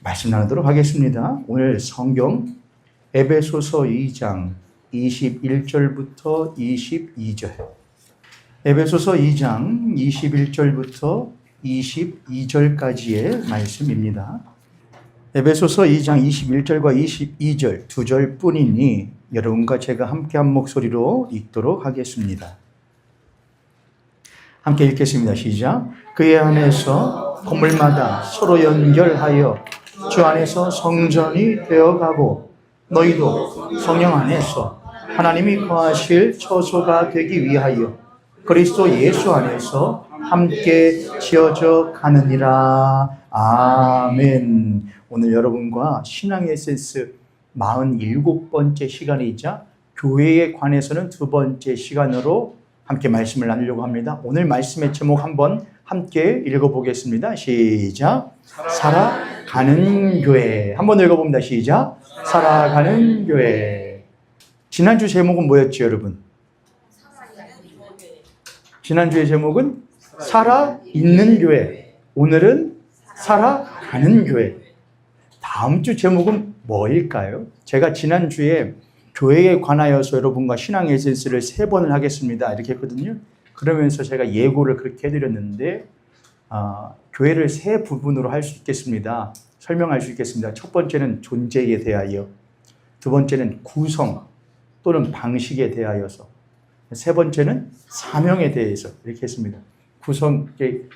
말씀 나누도록 하겠습니다. 오늘 성경 에베소서 2장 21절부터 22절. 에베소서 2장 21절부터 22절까지의 말씀입니다. 에베소서 2장 21절과 22절 두 절뿐이니 여러분과 제가 함께 한 목소리로 읽도록 하겠습니다. 함께 읽겠습니다. 시작. 그의 안에서 건물마다 서로 연결하여 주 안에서 성전이 되어가고 너희도 성령 안에서 하나님이 거하실 처소가 되기 위하여 그리스도 예수 안에서 함께 지어져 가느니라. 아멘. 오늘 여러분과 신앙의 에센스 47번째 시간이자 교회에 관해서는 두 번째 시간으로 함께 말씀을 나누려고 합니다. 오늘 말씀의 제목 한번 함께 읽어보겠습니다. 시작. 살아가는 교회. 한번 읽어봅니다. 시작. 살아가는 교회. 지난주 제목은 뭐였죠, 여러분? 지난주의 제목은 살아있는 교회. 오늘은 살아가는 교회. 다음 주 제목은 뭐일까요? 제가 지난주에 교회에 관하여서 여러분과 신앙 에센스를 3번을 하겠습니다 이렇게 했거든요. 그러면서 제가 예고를 그렇게 해드렸는데 교회를 3부분으로 할 수 있겠습니다. 설명할 수 있겠습니다. 첫 번째는 존재에 대하여, 두 번째는 구성 또는 방식에 대하여서, 세 번째는 사명에 대해서 이렇게 했습니다. 구성,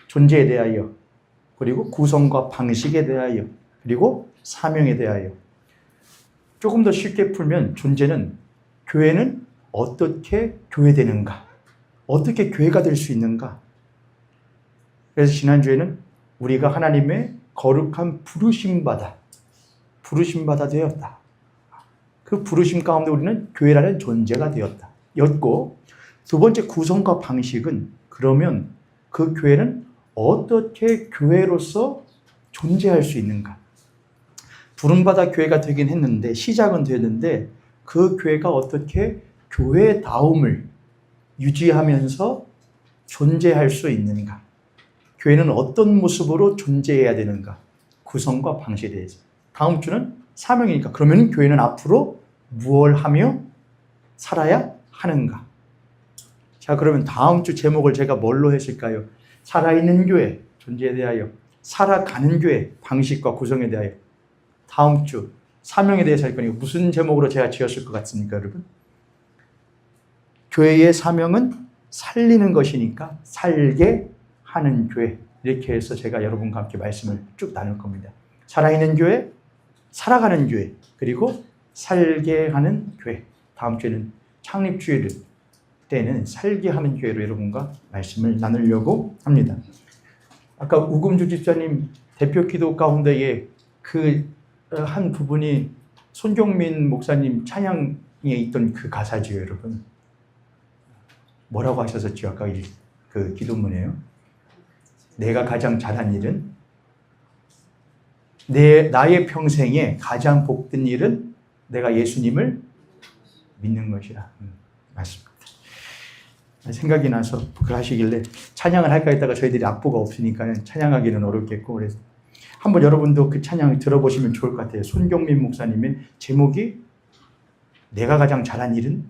존재에 대하여, 그리고 구성과 방식에 대하여, 그리고 사명에 대하여. 조금 더 쉽게 풀면 존재는, 교회는 어떻게 교회되는가? 어떻게 교회가 될 수 있는가? 그래서 지난주에는 우리가 하나님의 거룩한 부르심받아 되었다. 그 부르심 가운데 우리는 교회라는 존재가 되었다. 였고, 두 번째 구성과 방식은 그러면 그 교회는 어떻게 교회로서 존재할 수 있는가? 부름받아 교회가 되긴 했는데, 시작은 됐는데 그 교회가 어떻게 교회다움을 유지하면서 존재할 수 있는가? 교회는 어떤 모습으로 존재해야 되는가? 구성과 방식에 대해서. 다음 주는 사명이니까 그러면 교회는 앞으로 무엇을 하며 살아야 하는가? 자, 그러면 다음 주 제목을 제가 뭘로 했을까요? 살아있는 교회, 존재에 대하여. 살아가는 교회, 방식과 구성에 대하여. 다음 주 사명에 대해서 할 거니까 무슨 제목으로 제가 지었을 것 같습니까, 여러분? 교회의 사명은 살리는 것이니까 살게 하는 교회. 이렇게 해서 제가 여러분과 함께 말씀을 쭉 나눌 겁니다. 살아있는 교회, 살아가는 교회, 그리고 살게 하는 교회. 다음 주에는 창립주일 때는 살게 하는 교회로 여러분과 말씀을 나누려고 합니다. 아까 우금주 집사님 대표 기도 가운데에 그 한 부분이 손경민 목사님 찬양에 있던 그 가사지요, 여러분. 뭐라고 하셨었죠? 아까 그 기도문이에요. 내가 가장 잘한 일은, 나의 평생에 가장 복된 일은 내가 예수님을 믿는 것이라. 맞습니다. 생각이 나서 그걸 하시길래 찬양을 할까 했다가 저희들이 악보가 없으니까 찬양하기는 어렵겠고, 그래서 한번 여러분도 그 찬양을 들어보시면 좋을 것 같아요. 손경민 목사님의 제목이 내가 가장 잘한 일은,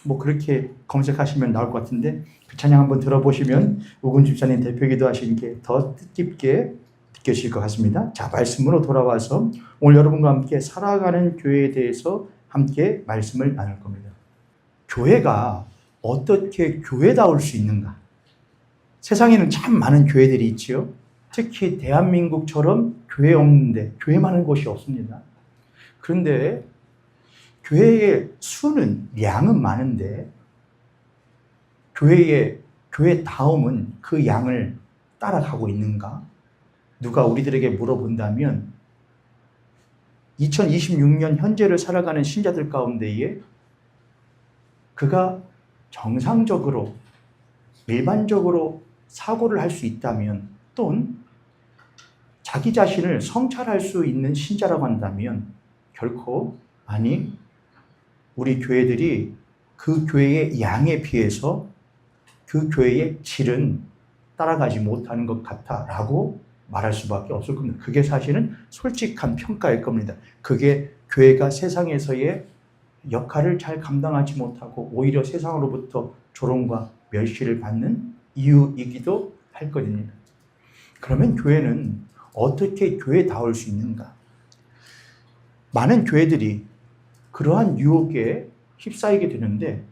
뭐 그렇게 검색하시면 나올 것 같은데 그 찬양 한번 들어보시면 우금 집사님 대표기도 하신 게 더 뜻깊게 느껴질 것 같습니다. 자, 말씀으로 돌아와서 오늘 여러분과 함께 살아가는 교회에 대해서 함께 말씀을 나눌 겁니다. 교회가 어떻게 교회다울 수 있는가? 세상에는 참 많은 교회들이 있지요. 특히 대한민국처럼 교회 없는데, 교회 많은 곳이 없습니다. 그런데 교회의 수는, 양은 많은데 교회 다움은 그 양을 따라가고 있는가? 누가 우리들에게 물어본다면 2026년 현재를 살아가는 신자들 가운데에 그가 정상적으로, 일반적으로 사고를 할 수 있다면, 또는 자기 자신을 성찰할 수 있는 신자라고 한다면 결코 아니, 우리 교회들이 그 교회의 양에 비해서 그 교회의 질은 따라가지 못하는 것 같다라고 말할 수밖에 없을 겁니다. 그게 사실은 솔직한 평가일 겁니다. 그게 교회가 세상에서의 역할을 잘 감당하지 못하고 오히려 세상으로부터 조롱과 멸시를 받는 이유이기도 할 것입니다. 그러면 교회는 어떻게 교회다울 수 있는가? 많은 교회들이 그러한 유혹에 휩싸이게 되는데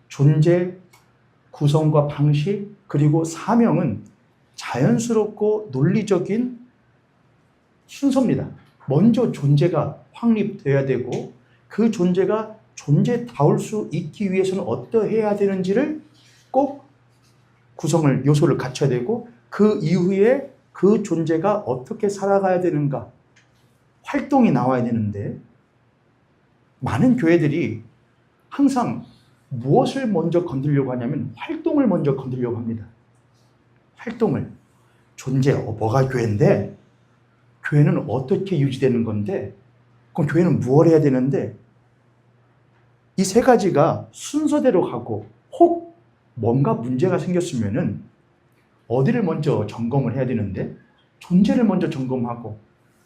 존재, 구성과 방식, 그리고 사명은 자연스럽고 논리적인 순서입니다. 먼저 존재가 확립되어야 되고 그 존재가 존재다울 수 있기 위해서는 어떠해야 되는지를 꼭 구성을, 요소를 갖춰야 되고 그 이후에 그 존재가 어떻게 살아가야 되는가 활동이 나와야 되는데 많은 교회들이 항상 무엇을 먼저 건드리려고 하냐면 활동을 먼저 건드리려고 합니다. 활동을. 존재, 뭐가 교회인데 교회는 어떻게 유지되는 건데 그럼 교회는 무엇을 해야 되는데 이 세 가지가 순서대로 가고 혹 뭔가 문제가 생겼으면은 어디를 먼저 점검을 해야 되는데 존재를 먼저 점검하고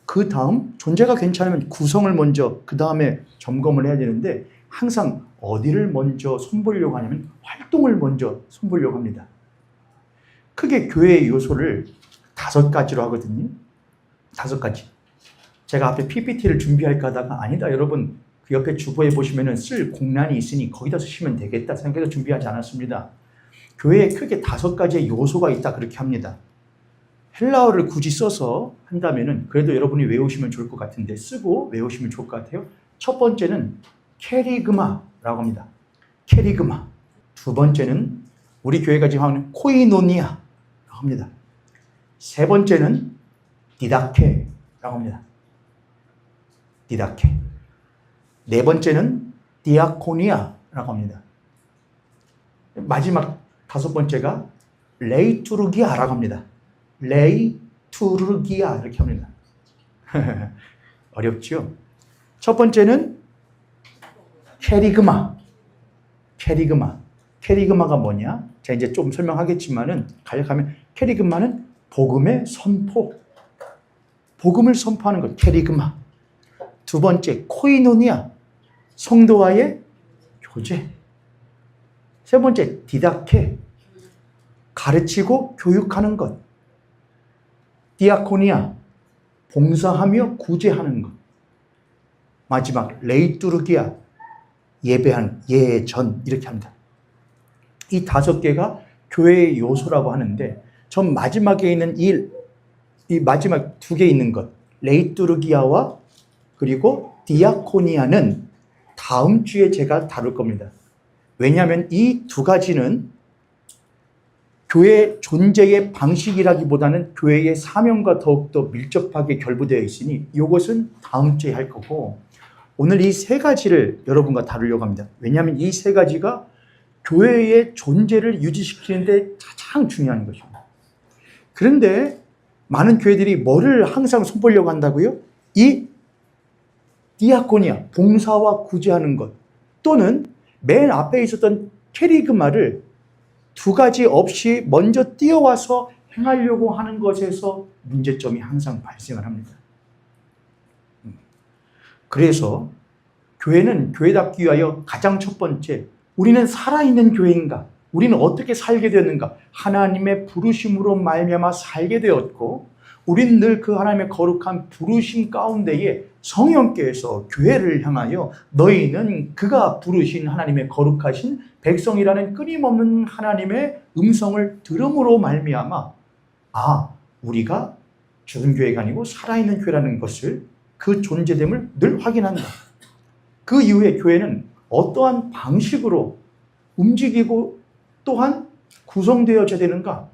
그 다음 존재가 괜찮으면 구성을 먼저 그 다음에 점검을 해야 되는데 항상 어디를 먼저 손보려고 하냐면 활동을 먼저 손보려고 합니다. 크게 교회의 요소를 5가지로 하거든요. 5가지. 제가 앞에 PPT를 준비할까 하다가 아니다 여러분 그 옆에 주보에 보시면은 쓸 공란이 있으니 거기다 쓰시면 되겠다 생각해서 준비하지 않았습니다. 교회에 크게 5가지의 요소가 있다 그렇게 합니다. 헬라어를 굳이 써서 한다면은 그래도 여러분이 외우시면 좋을 것 같은데 쓰고 외우시면 좋을 것 같아요. 첫 번째는 캐리그마라고 합니다. 캐리그마. 두 번째는 우리 교회가 지금 하는 코이노니아라고 합니다. 세 번째는 디다케라고 합니다. 디다케. 네 번째는 디아코니아라고 합니다. 마지막 5번째가 레이투르기아라고 합니다. 레이투르기아 이렇게 합니다. 어렵죠? 첫 번째는 캐리그마. 캐리그마가 뭐냐? 제가 이제 좀 설명하겠지만은 간략하면 캐리그마는 복음의 선포. 복음을 선포하는 것. 캐리그마. 두 번째 코이노니아. 성도와의 교제. 세 번째 디다케. 가르치고 교육하는 것. 디아코니아. 봉사하며 구제하는 것. 마지막 레이투르기아. 예배한 예전 이렇게 합니다. 이 5개가 교회의 요소라고 하는데 전 마지막에 있는 이 마지막 2개 있는 것 레이투르기아와 그리고 디아코니아는 다음 주에 제가 다룰 겁니다. 왜냐하면 이 2가지는 교회의 존재의 방식이라기보다는 교회의 사명과 더욱더 밀접하게 결부되어 있으니 이것은 다음 주에 할 거고 오늘 이 3가지를 여러분과 다루려고 합니다. 왜냐하면 이 3가지가 교회의 존재를 유지시키는데 가장 중요한 것입니다. 그런데 많은 교회들이 뭐를 항상 손보려고 한다고요? 이 디아코니아, 봉사와 구제하는 것 또는 맨 앞에 있었던 캐리그마를 2가지 없이 먼저 뛰어와서 행하려고 하는 것에서 문제점이 항상 발생을 합니다. 그래서 교회는 교회답기 위하여 가장 첫 번째 우리는 살아있는 교회인가? 우리는 어떻게 살게 되었는가? 하나님의 부르심으로 말미암아 살게 되었고 우리는 늘 그 하나님의 거룩한 부르심 가운데에 성령께서 교회를 향하여 너희는 그가 부르신 하나님의 거룩하신 백성이라는 끊임없는 하나님의 음성을 들음으로 말미암아 우리가 죽은 교회가 아니고 살아있는 교회라는 것을 그 존재됨을 늘 확인한다. 그 이후에 교회는 어떠한 방식으로 움직이고 또한 구성되어져야 되는가?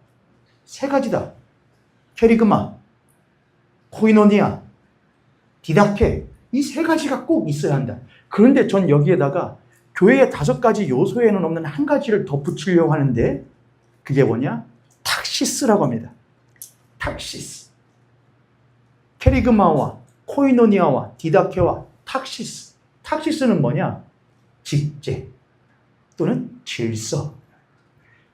3가지다. 캐리그마, 코이노니아, 디다케 이 3가지가 꼭 있어야 한다. 그런데 전 여기에다가 교회의 5가지 요소에는 없는 한 가지를 덧붙이려고 하는데 그게 뭐냐? 탁시스라고 합니다. 탁시스. 캐리그마와 코이노니아와 디다케와 탁시스. 탁시스는 뭐냐? 직제 또는 질서.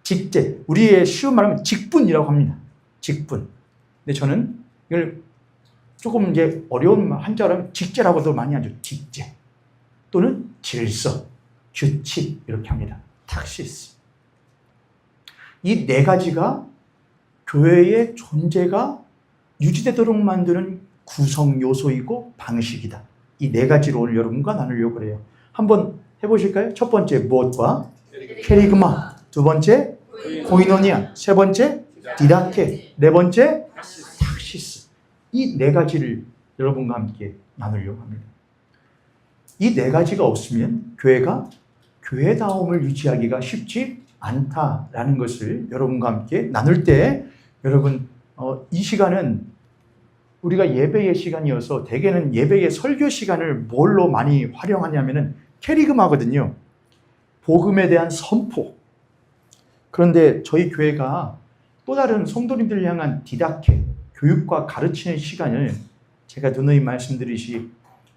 직제. 우리의 쉬운 말하면 직분이라고 합니다. 직분. 근데 저는 이걸 조금 이제 어려운 한자로 직제라고도 많이 하죠. 직제 또는 질서, 규칙 이렇게 합니다. 탁시스. 이 네 가지가 교회의 존재가 유지되도록 만드는 구성 요소이고 방식이다. 이 네 가지로 오늘 여러분과 나누려고 그래요. 한번 해보실까요? 첫 번째 무엇과? 캐리그마. 두 번째 코이노니아. 세 번째 디다케. 네 번째 탁시스. 이 네 가지를 여러분과 함께 나누려고 합니다. 이 네 가지가 없으면 교회가 교회다움을 유지하기가 쉽지 않다라는 것을 여러분과 함께 나눌 때 여러분 이 시간은 우리가 예배의 시간이어서 대개는 예배의 설교 시간을 뭘로 많이 활용하냐면은 캐리그마거든요. 복음에 대한 선포. 그런데 저희 교회가 또 다른 성도님들을 향한 디다케, 교육과 가르치는 시간을 제가 누누이 말씀드리시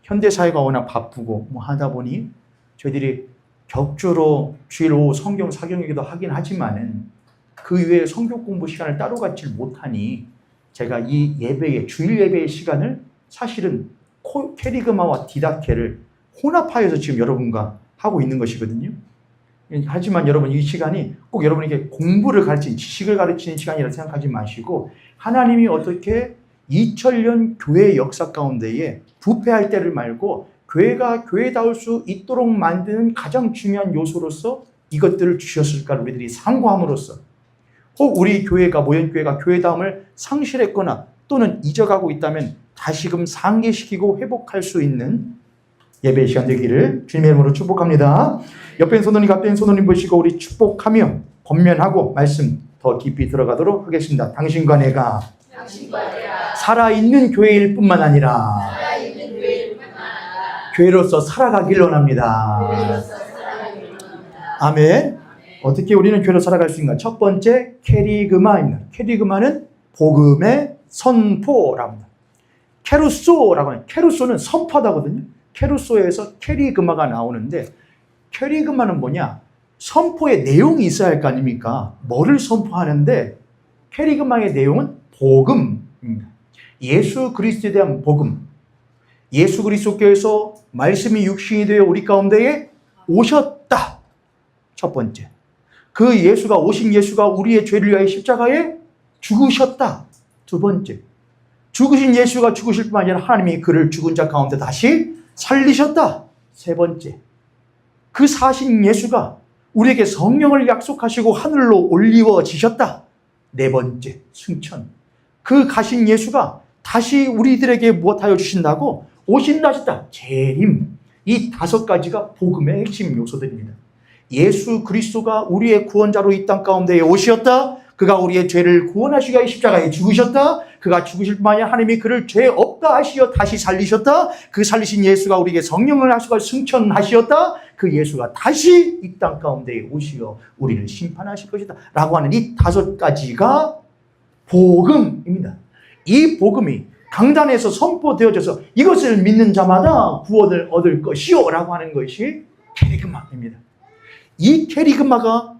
현대사회가 워낙 바쁘고 뭐 하다 보니 저희들이 격주로 주일 오후 성경 사경기도 하긴 하지만은 그 이외에 성경 공부 시간을 따로 갖지 못하니 제가 이 예배의 주일 예배의 시간을 사실은 캐리그마와 디다케를 혼합하여서 지금 여러분과 하고 있는 것이거든요. 하지만 여러분 이 시간이 꼭 여러분에게 공부를 가르치는 지식을 가르치는 시간이라고 생각하지 마시고 하나님이 어떻게 2000년 교회의 역사 가운데에 부패할 때를 말고 교회가 교회다울 수 있도록 만드는 가장 중요한 요소로서 이것들을 주셨을까를 우리들이 상고함으로써 혹 우리 교회가 모현교회가 교회다움을 상실했거나 또는 잊어가고 있다면 다시금 상기시키고 회복할 수 있는 예배 시간 되기를 주님의 이름으로 축복합니다. 옆에 있는 손님 앞에 있는 손님 보시고 우리 축복하며 권면하고 말씀 더 깊이 들어가도록 하겠습니다. 당신과 내가 살아있는 교회일 뿐만 아니라 교회로서 살아가길 원합니다. 아멘. 어떻게 우리는 교회로 살아갈 수 있는가? 첫 번째 캐리그마입니다. 캐리그마는 복음의 선포라고 합니다. 케루소라고 하는 케루소는 선포하다거든요. 케루소에서 캐리그마가 나오는데 캐리그마는 뭐냐? 선포의 내용이 있어야 할 거 아닙니까? 뭐를 선포하는데 캐리그마의 내용은 복음입니다. 예수 그리스도에 대한 복음. 예수 그리스도께서 말씀이 육신이 되어 우리 가운데에 오셨다. 첫 번째. 그 예수가 오신 예수가 우리의 죄를 위하여 십자가에 죽으셨다. 두 번째. 죽으신 예수가 죽으실 뿐만 아니라 하나님이 그를 죽은 자 가운데 다시 살리셨다. 세 번째. 그 사신 예수가 우리에게 성령을 약속하시고 하늘로 올리워지셨다. 네 번째. 승천. 그 가신 예수가 다시 우리들에게 무엇하여 주신다고? 오신다 하셨다. 재림. 이 다섯 가지가 복음의 핵심 요소들입니다. 예수 그리스도가 우리의 구원자로 이 땅 가운데에 오셨다. 그가 우리의 죄를 구원하시기 위해 십자가에 죽으셨다. 그가 죽으실 뿐만 아니라 하나님이 그를 죄 없다 하시어 다시 살리셨다. 그 살리신 예수가 우리에게 성령을 하시고 승천하시었다. 그 예수가 다시 이 땅 가운데에 오시어 우리를 심판하실 것이다. 라고 하는 이 다섯 가지가 복음입니다. 이 복음이 강단에서 선포되어져서 이것을 믿는 자마다 구원을 얻을 것이요 라고 하는 것이 캐리그마입니다. 이 캐리그마가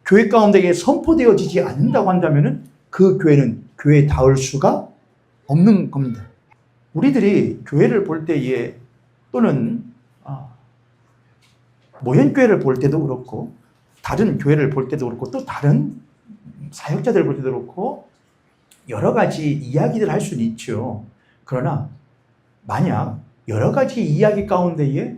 교회 가운데에 선포되어지지 않는다고 한다면 그 교회는 교회다울 수가 없는 겁니다. 우리들이 교회를 볼 때에 또는 모현교회를 볼 때도 그렇고 다른 교회를 볼 때도 그렇고 또 다른 사역자들을 볼 때도 그렇고 여러 가지 이야기를 할 수는 있죠. 그러나 만약 여러 가지 이야기 가운데에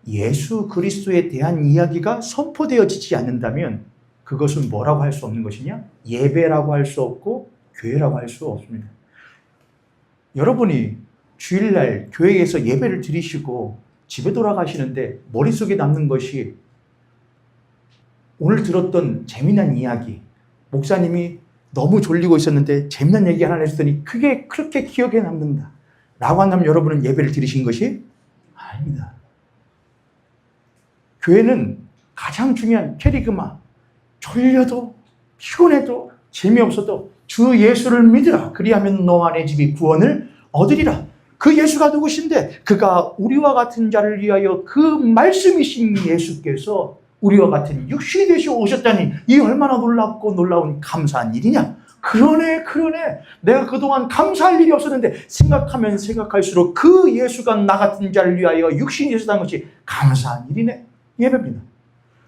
예수 그리스도에 대한 이야기가 선포되어지지 않는다면 그것은 뭐라고 할 수 없는 것이냐? 예배라고 할 수 없고 교회라고 할 수 없습니다. 여러분이 주일날 교회에서 예배를 드리시고 집에 돌아가시는데 머릿속에 남는 것이 오늘 들었던 재미난 이야기, 목사님이 너무 졸리고 있었는데 재미난 얘기 하나 했더니 그게 그렇게 기억에 남는다 라고 한다면 여러분은 예배를 드리신 것이 아닙니다. 교회는 가장 중요한 캐리그마, 졸려도 피곤해도 재미없어도 주 예수를 믿으라. 그리하면 너와 내 집이 구원을 얻으리라. 그 예수가 누구신데? 그가 우리와 같은 자를 위하여 그 말씀이신 예수께서 우리와 같은 육신이 되시어 오셨다니 이 얼마나 놀랍고 놀라운 감사한 일이냐. 그러네. 내가 그동안 감사할 일이 없었는데 생각하면 생각할수록 그 예수가 나 같은 자를 위하여 육신이 되셨다는 것이 감사한 일이네. 예배입니다.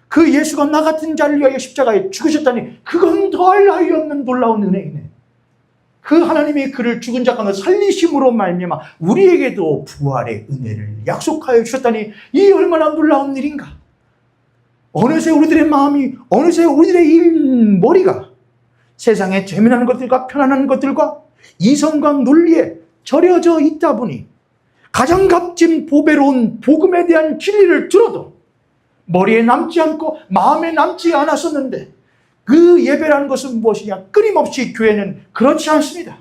그 예수가 나 같은 자를 위하여 십자가에 죽으셨다니 그건 더할 나위 없는 놀라운 은혜이네. 그 하나님이 그를 죽은 자 가운데 살리심으로 말미암아 우리에게도 부활의 은혜를 약속하여 주셨다니 이 얼마나 놀라운 일인가. 어느새 우리들의 마음이, 어느새 우리들의 머리가 세상의 재미난 것들과 편안한 것들과 이성과 논리에 절여져 있다 보니 가장 값진 보배로운 복음에 대한 진리를 들어도 머리에 남지 않고 마음에 남지 않았었는데, 그 예배라는 것은 무엇이냐? 끊임없이 교회는 그렇지 않습니다.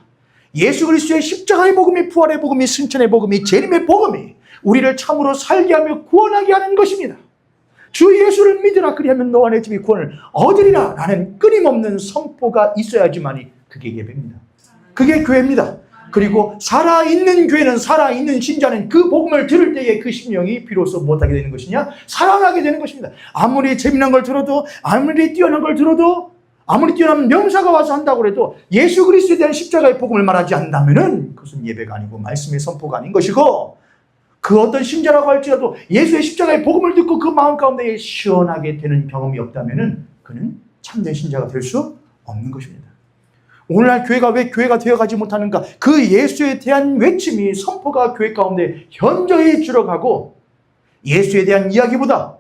예수 그리스도의 십자가의 복음이, 부활의 복음이, 승천의 복음이, 재림의 복음이 우리를 참으로 살게 하며 구원하게 하는 것입니다. 주 예수를 믿으라, 그리하면 너와 내 집이 구원을 얻으리라 라는 끊임없는 선포가 있어야지만이 그게 예배입니다. 그게 교회입니다. 그리고 살아있는 교회는, 살아있는 신자는 그 복음을 들을 때에 그 심령이 비로소 못하게 되는 것이냐? 살아나게 되는 것입니다. 아무리 재미난 걸 들어도, 아무리 뛰어난 걸 들어도, 아무리 뛰어난 명사가 와서 한다고 해도 예수 그리스도에 대한 십자가의 복음을 말하지 않는다면 그것은 예배가 아니고 말씀의 선포가 아닌 것이고, 그 어떤 신자라고 할지라도 예수의 십자가의 복음을 듣고 그 마음 가운데 시원하게 되는 경험이 없다면 그는 참된 신자가 될 수 없는 것입니다. 오늘날 교회가 왜 교회가 되어가지 못하는가? 그 예수에 대한 외침이, 선포가 교회 가운데 현저히 줄어가고, 예수에 대한 이야기보다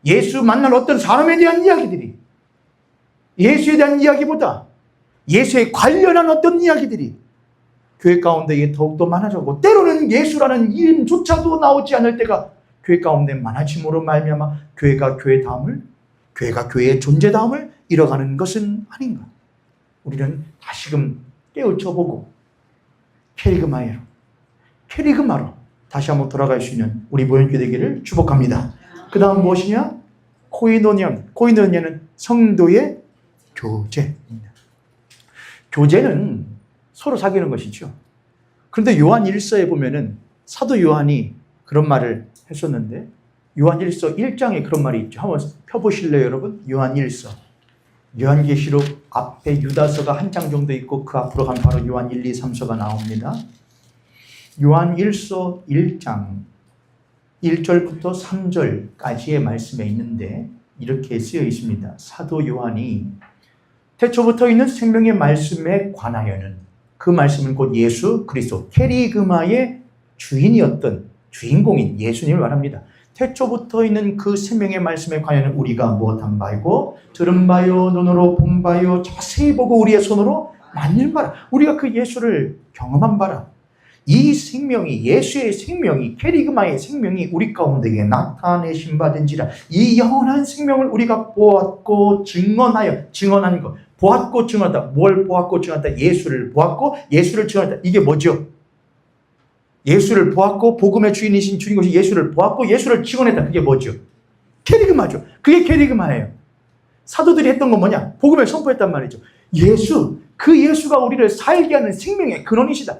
예수 만날 어떤 사람에 대한 이야기들이, 예수에 대한 이야기보다 예수에 관련한 어떤 이야기들이 교회 가운데 더욱더 많아졌고, 때로는 예수라는 이름조차도 나오지 않을 때가 교회 가운데 많아짐으로 말미암아 교회가 교회다움을, 교회가 교회의 존재다움을 잃어가는 것은 아닌가? 우리는 다시금 깨우쳐보고 캐리그마로 다시 한번 돌아갈 수 있는 우리 모형교회 되기를 축복합니다. 그 다음 무엇이냐? 코이노니아는 성도의 교제입니다. 교제는 서로 사귀는 것이죠. 그런데 요한 1서에 보면은 사도 요한이 그런 말을 했었는데, 요한 1서 1장에 그런 말이 있죠. 한번 펴보실래요, 여러분? 요한 1서. 요한계시록 앞에 유다서가 한 장 정도 있고 그 앞으로 가면 바로 요한 1, 2, 3서가 나옵니다. 요한 1서 1장 1절부터 3절까지의 말씀에 있는데 이렇게 쓰여 있습니다. 사도 요한이 태초부터 있는 생명의 말씀에 관하여는, 그 말씀은 곧 예수 그리스도, 캐리그마의 주인이었던, 주인공인 예수님을 말합니다. 태초부터 있는 그 생명의 말씀에 관하여는 우리가 무엇한 바이고 들은 바요, 눈으로 본 바요, 자세히 보고 우리의 손으로 만진 바라. 우리가 그 예수를 경험한 바라. 이 생명이, 예수의 생명이, 캐리그마의 생명이 우리 가운데에 나타내신 바된지라. 이 영원한 생명을 우리가 보았고 증언하여, 증언하는 것, 보았고 증언하다. 뭘 보았고 증언하다? 예수를 보았고 예수를 증언하다. 이게 뭐죠? 예수를 보았고, 복음의 주인이신 주인공이 예수를 보았고 예수를 증언했다. 그게 뭐죠? 캐리그마죠. 그게 캐리그마예요. 사도들이 했던 건 뭐냐? 복음을 선포했단 말이죠. 예수, 그 예수가 우리를 살게 하는 생명의 근원이시다.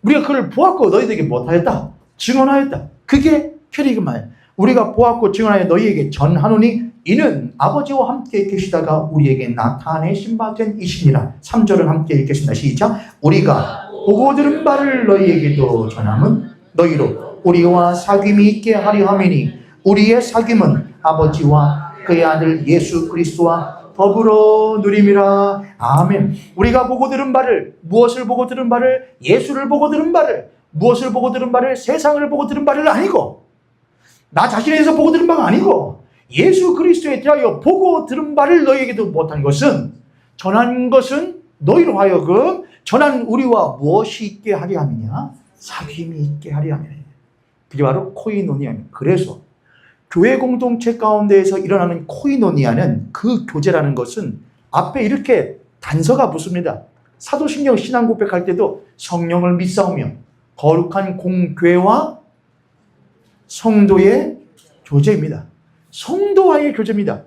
우리가 그를 보았고 너희들에게 못하였다, 증언하였다. 그게 캐리그마예요. 우리가 보았고 증언하여 너희에게 전하노니 이는 아버지와 함께 계시다가 우리에게 나타내신 바 된 이시니라. 3절을 함께 읽겠습니다. 시작. 우리가 보고 들은 바를 너희에게도 전함은 너희로 우리와 사귐이 있게 하려 함이니 우리의 사귐은 아버지와 그의 아들 예수 그리스도와 더불어 누림이라. 아멘. 우리가 보고 들은 바를, 무엇을 보고 들은 바를? 예수를 보고 들은 바를. 무엇을 보고 들은 바를? 세상을 보고 들은 바를 아니고, 나 자신에 대해서 보고 들은 바가 아니고, 예수 그리스도에 대하여 보고 들은 바를 너희에게도 못한 것은, 전한 것은 너희로 하여금 전한 우리와 무엇이 있게 하려 함이냐? 사귐이 있게 하려 함이냐. 그게 바로 코이노니아입니다. 그래서 교회 공동체 가운데에서 일어나는 코이노니아는, 그 교제라는 것은 앞에 이렇게 단서가 붙습니다. 사도신경 신앙 고백할 때도 성령을 믿사오며 거룩한 공교회와 성도의 교제입니다. 성도와의 교제입니다.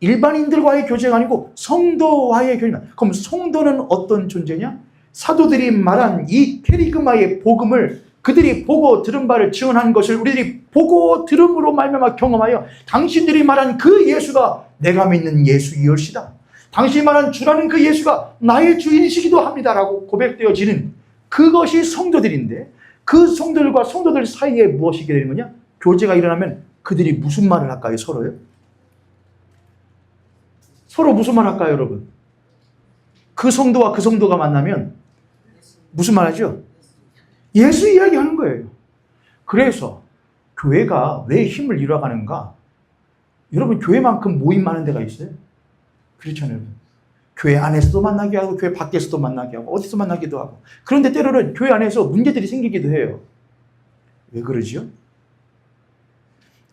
일반인들과의 교제가 아니고 성도와의 교제입니다. 그럼 성도는 어떤 존재냐? 사도들이 말한 이 캐리그마의 복음을 그들이 보고 들은 바를 증언한 것을 우리들이 보고 들음으로 말미암아 경험하여 당신들이 말한 그 예수가 내가 믿는 예수 이엇이다. 당신이 말한 주라는 그 예수가 나의 주인이시기도 합니다라고 고백되어지는 그것이 성도들인데, 그 성도들과 성도들 사이에 무엇이 되는 거냐? 교제가 일어나면 그들이 무슨 말을 할까요? 서로요? 서로 무슨 말 할까요, 여러분? 그 성도와 그 성도가 만나면 무슨 말 하죠? 예수 이야기하는 거예요. 그래서 교회가 왜 힘을 잃어가는가? 여러분, 교회만큼 모임 많은 데가 있어요? 그렇잖아요. 교회 안에서도 만나게 하고 교회 밖에서도 만나게 하고 어디서 만나기도 하고. 그런데 때로는 교회 안에서 문제들이 생기기도 해요. 왜 그러지요?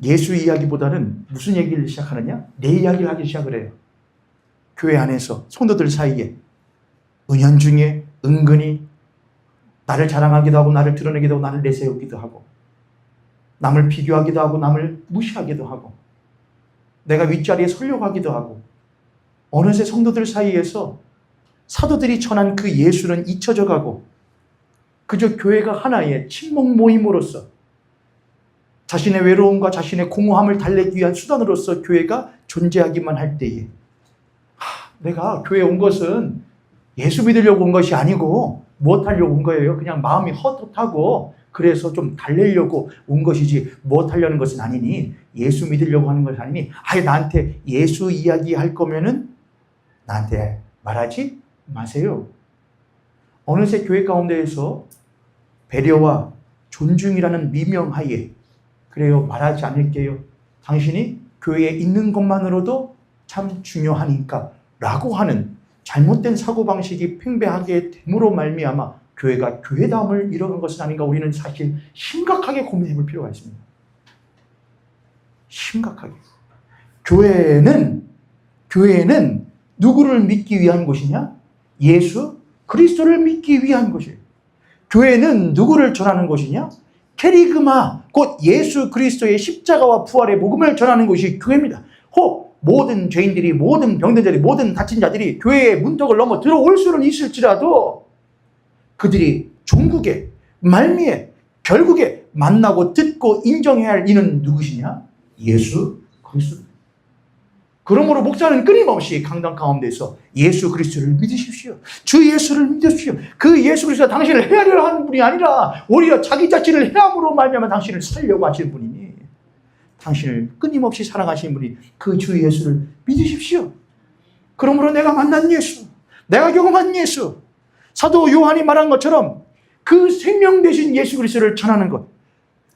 예수 이야기보다는 무슨 얘기를 시작하느냐? 내 이야기를 하기 시작을 해요. 교회 안에서 성도들 사이에 은연중에 은근히 나를 자랑하기도 하고 나를 드러내기도 하고 나를 내세우기도 하고 남을 비교하기도 하고 남을 무시하기도 하고 내가 윗자리에 서려고 하기도 하고, 어느새 성도들 사이에서 사도들이 전한 그 예수는 잊혀져 가고 그저 교회가 하나의 친목 모임으로서 자신의 외로움과 자신의 공허함을 달래기 위한 수단으로서 교회가 존재하기만 할 때에, 내가 교회에 온 것은 예수 믿으려고 온 것이 아니고 무엇 하려고 온 거예요? 그냥 마음이 헛헛하고 그래서 좀 달래려고 온 것이지 무엇 하려는 것은 아니니, 예수 믿으려고 하는 것이 아니니, 아예 나한테 예수 이야기 할 거면은 나한테 말하지 마세요. 어느새 교회 가운데에서 배려와 존중이라는 미명하에, 그래요, 말하지 않을게요. 당신이 교회에 있는 것만으로도 참 중요하니까 라고 하는 잘못된 사고방식이 팽배하게 됨으로 말미암아 교회가 교회다움을 잃어간 것은 아닌가, 우리는 사실 심각하게 고민해 볼 필요가 있습니다. 심각하게. 교회는 누구를 믿기 위한 곳이냐? 예수 그리스도를 믿기 위한 곳이에요. 교회는 누구를 전하는 곳이냐? 케리그마, 곧 예수 그리스도의 십자가와 부활의 복음을 전하는 곳이 교회입니다. 혹 모든 죄인들이, 모든 병든 자들이, 모든 다친 자들이 교회의 문턱을 넘어 들어올 수는 있을지라도 그들이 종국에, 말미에, 결국에 만나고 듣고 인정해야 할 이는 누구시냐? 예수 그리스도. 그러므로 목사는 끊임없이 강단 가운데서 예수 그리스도를 믿으십시오. 주 예수를 믿으십시오. 그 예수 그리스도가 당신을 해하려 하는 분이 아니라 오히려 자기 자신을 해함으로 말미암아 당신을 살려고 하시는 분이니, 당신을 끊임없이 사랑하시는 분이 그 주 예수를 믿으십시오. 그러므로 내가 만난 예수, 내가 경험한 예수, 사도 요한이 말한 것처럼 그 생명 되신 예수 그리스도를 전하는 것,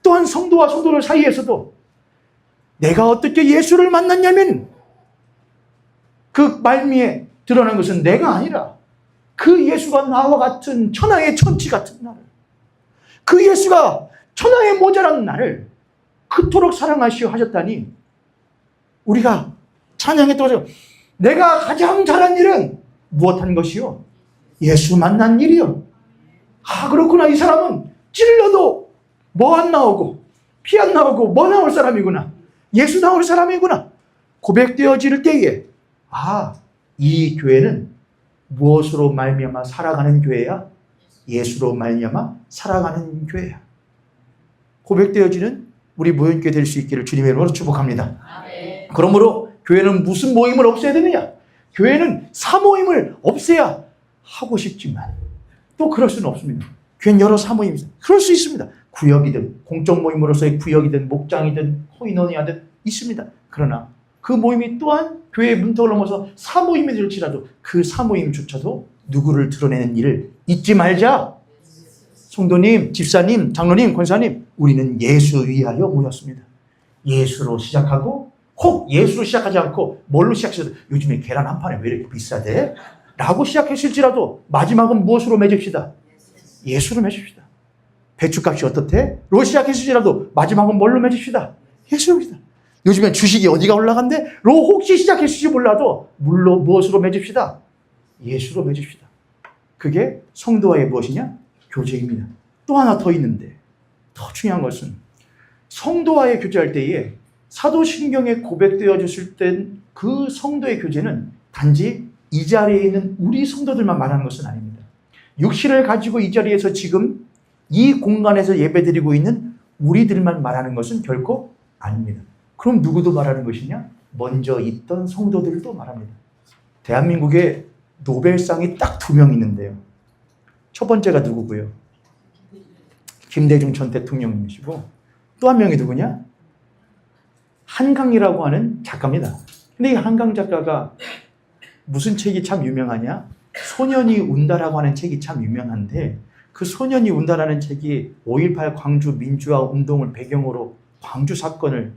또한 성도와 성도들 사이에서도 내가 어떻게 예수를 만났냐면 그 말미에 드러난 것은 내가 아니라 그 예수가 나와 같은 천하의 천치 같은 나를, 그 예수가 천하의 모자란 나를 그토록 사랑하시어 하셨다니, 우리가 찬양했던 것처럼 내가 가장 잘한 일은 무엇한 것이요? 예수 만난 일이요. 아, 그렇구나. 이 사람은 찔러도 뭐 안 나오고 피 안 나오고 뭐 나올 사람이구나. 예수 나올 사람이구나. 고백되어질 때에, 아, 이 교회는 무엇으로 말미암아 살아가는 교회야? 예수로 말미암아 살아가는 교회야. 고백되어지는 우리 모임교회 될 수 있기를 주님의 이름으로 축복합니다. 아멘. 그러므로 교회는 무슨 모임을 없애야 되느냐? 교회는 사모임을 없애야 하고 싶지만 또 그럴 수는 없습니다. 교회는 여러 사모임이 있습니다. 그럴 수 있습니다. 구역이든 공적 모임으로서의 구역이든 목장이든 코이노니아든 있습니다. 그러나 그 모임이 또한 교회의 문턱을 넘어서 사모임이 될지라도 그 사모임조차도 누구를 드러내는 일을 잊지 말자. 성도님, 집사님, 장로님, 권사님, 우리는 예수 위하여 모였습니다. 예수로 시작하고, 혹 예수로 시작하지 않고 뭘로 시작해서 요즘에 계란 한 판에 왜 이렇게 비싸대? 라고 시작했을지라도 마지막은 무엇으로 맺읍시다? 예수로 맺읍시다. 배추값이 어떻대? 로 시작했을지라도 마지막은 뭘로 맺읍시다? 예수입니다. 요즘엔 주식이 어디가 올라간대? 로 혹시 시작했을지 몰라도 물로 무엇으로 맺읍시다? 예수로 맺읍시다. 그게 성도와의 무엇이냐? 교제입니다. 또 하나 더 있는데, 더 중요한 것은 성도와의 교제할 때에 사도신경에 고백되어졌을 땐 그 성도의 교제는 단지 이 자리에 있는 우리 성도들만 말하는 것은 아닙니다. 육신을 가지고 이 자리에서 지금 이 공간에서 예배드리고 있는 우리들만 말하는 것은 결코 아닙니다. 그럼 누구도 말하는 것이냐? 먼저 있던 성도들도 말합니다. 대한민국에 노벨상이 딱 2명 있는데요. 첫 번째가 누구고요? 김대중 전 대통령님이시고, 또 한 명이 누구냐? 한강이라고 하는 작가입니다. 근데 이 한강 작가가 무슨 책이 참 유명하냐? 소년이 운다라고 하는 책이 참 유명한데, 그 소년이 운다라는 책이 5.18 광주 민주화 운동을 배경으로, 광주 사건을